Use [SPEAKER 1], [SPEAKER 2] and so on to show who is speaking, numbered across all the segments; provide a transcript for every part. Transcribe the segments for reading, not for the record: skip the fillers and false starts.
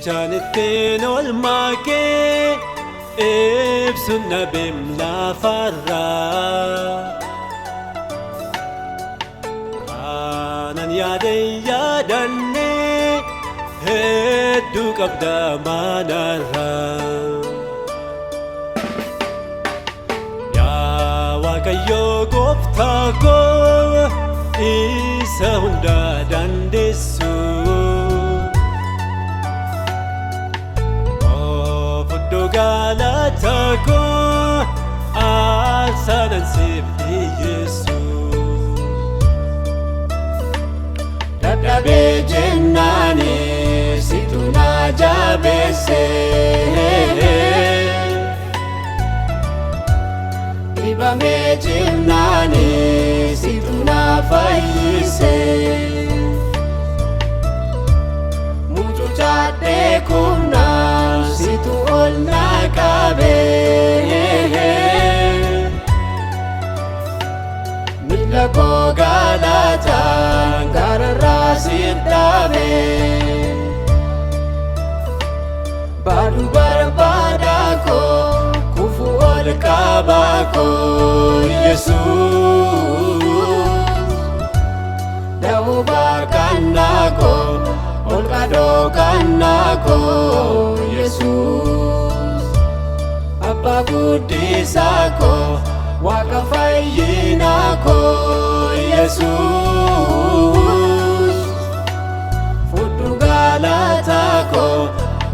[SPEAKER 1] Jechanittiin oolmaa kee ibsuun nabeem lafarraa kanan yaadannee hedduu qabda manarraa yaa Waaqayyo gooftaa koo isa hunda dandeessu galata ko asanan sifti Yesus dadhabe jennani situ na jabese dhibame jennani situ na fayyise mucucaadhe kumna situ olna qabe mila koo galataan gararraa siif dhaabe baaduu barbaada koo kufu ol qaba koo Yesuus da'oo baaqannaa koo ol qadoo kannaa koo Yesuus abbaa guddisaa koo waaqa fayyinaa koo Yesuus fudhu galataa koo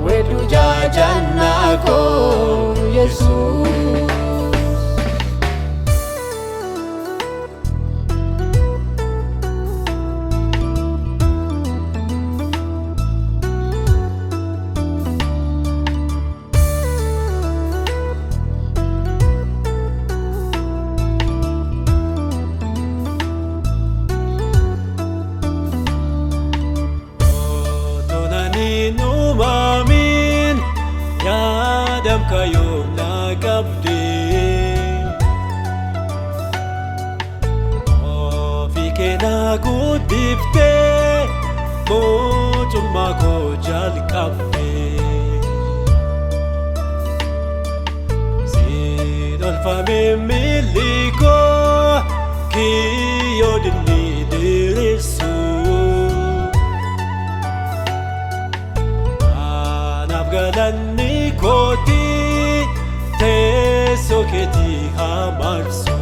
[SPEAKER 1] weeddu jaajannaa koo Yesuus numamin yaadam kayo nagabdi ofike naguddifte mootummaa koo jalqabde siin olfame miilli koo kiyyoo dinni diriirsu galanni kooti teessoo keetii haa marsu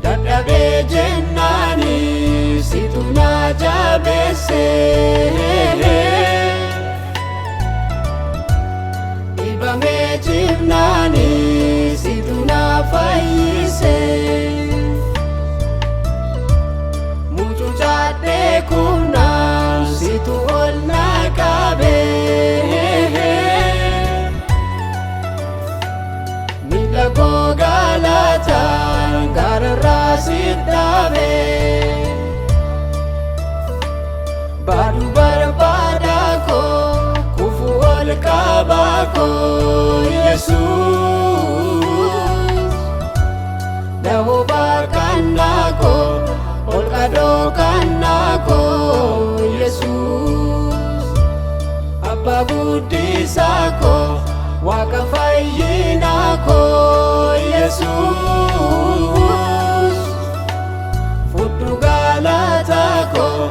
[SPEAKER 1] dadhabe jennani situ na jabeesse dhibame jennani situ na fayyise mucucaadhe kumna situ olna qabe mila koo galataan gararraa siif dhaabe baaduu barbaada koo kufu ol qaba koo Yesuus da'oo baaqannaa koo ol qadoo kannaa koo Yesuus abbaa guddisaa koo waaqa fayyinaa koo Yesuus fudhu galataa koo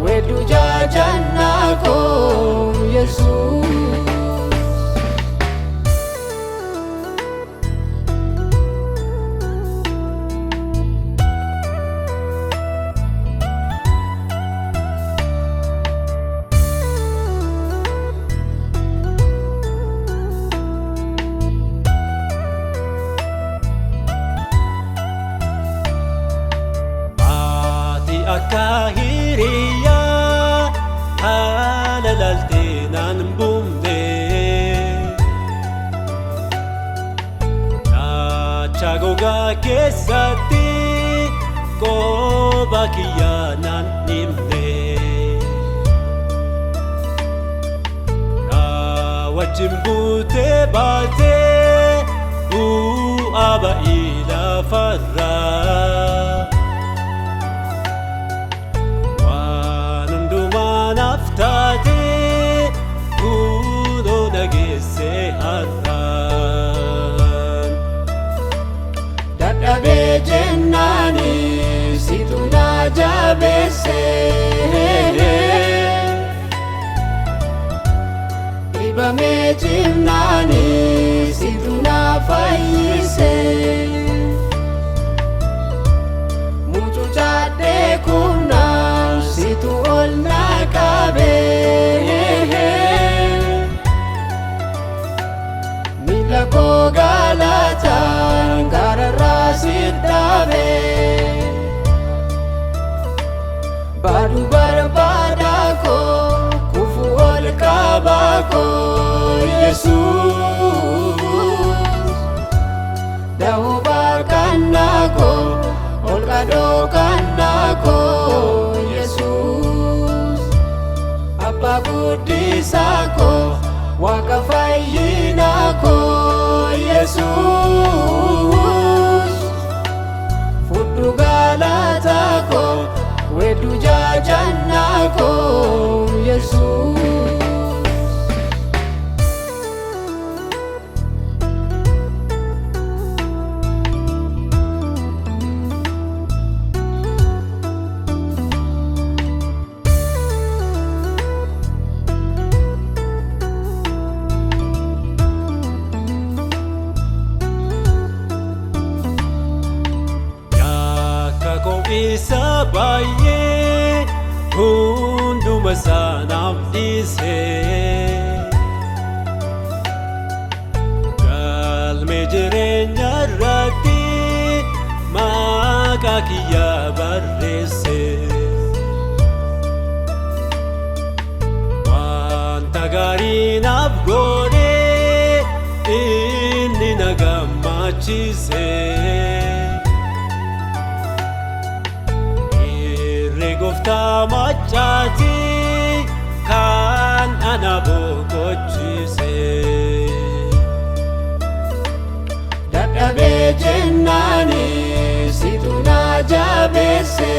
[SPEAKER 1] weeddu jaajannaa koo Yesuus akka hiriyaa haala laalteenaan buumne naacha gogaa keessatti qooba kiyyaanaan dhimne naa wajjin buutee baatee bu'aa ba'ii lafarraa waan hundumaa naaf har'aan.
[SPEAKER 2] Dadhabee jennaani situ na jabeesse, dhibamee jimnaani situ na fayyise. Mucucaadhee kumnaan situ ol na qabe, miila koo galataan gararraa sit dhaabe. Baaduu barbaada koo kufu ol qaba koo Yesuus. Da'oo baaqannaa koo ol qadoo kannaa koo Yesuus. Abbaa guddisaa koo Waaqa fayyinaa koo Yesuus. Fudhu galataa koo wedduu jaajannaa koo Yesuus.
[SPEAKER 1] Isa baay'ee hunduma isaa naaf dhiisee, galmee jireenya irratti maqaa kiyya barreesse. Wanta gaarii naaf godhe inni na gammachiise. Gooftaa machaati kan ana boqochiise.
[SPEAKER 2] Dadhabee jennaani situ na jabeesse,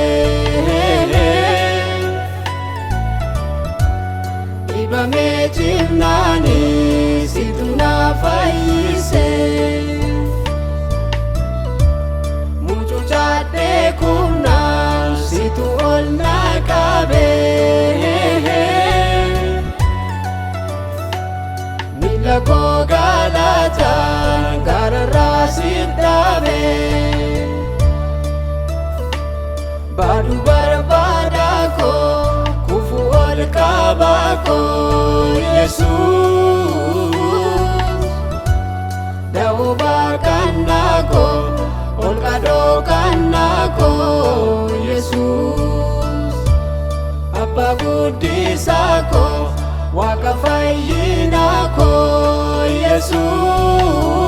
[SPEAKER 2] dhibamee jimnaani situ na fayyise. Mucucaadhee kumnaan situ ol na qabe, miila koo galataan gararraa sit dhaabe. Baaduu barbaada koo kufu ol qaba koo Yesuus. Da'oo baaqannaa koo ol qadoo kannaa koo Yesuus. Abbaa guddisaa koo Waaqa fayyinaa koo Yesuus.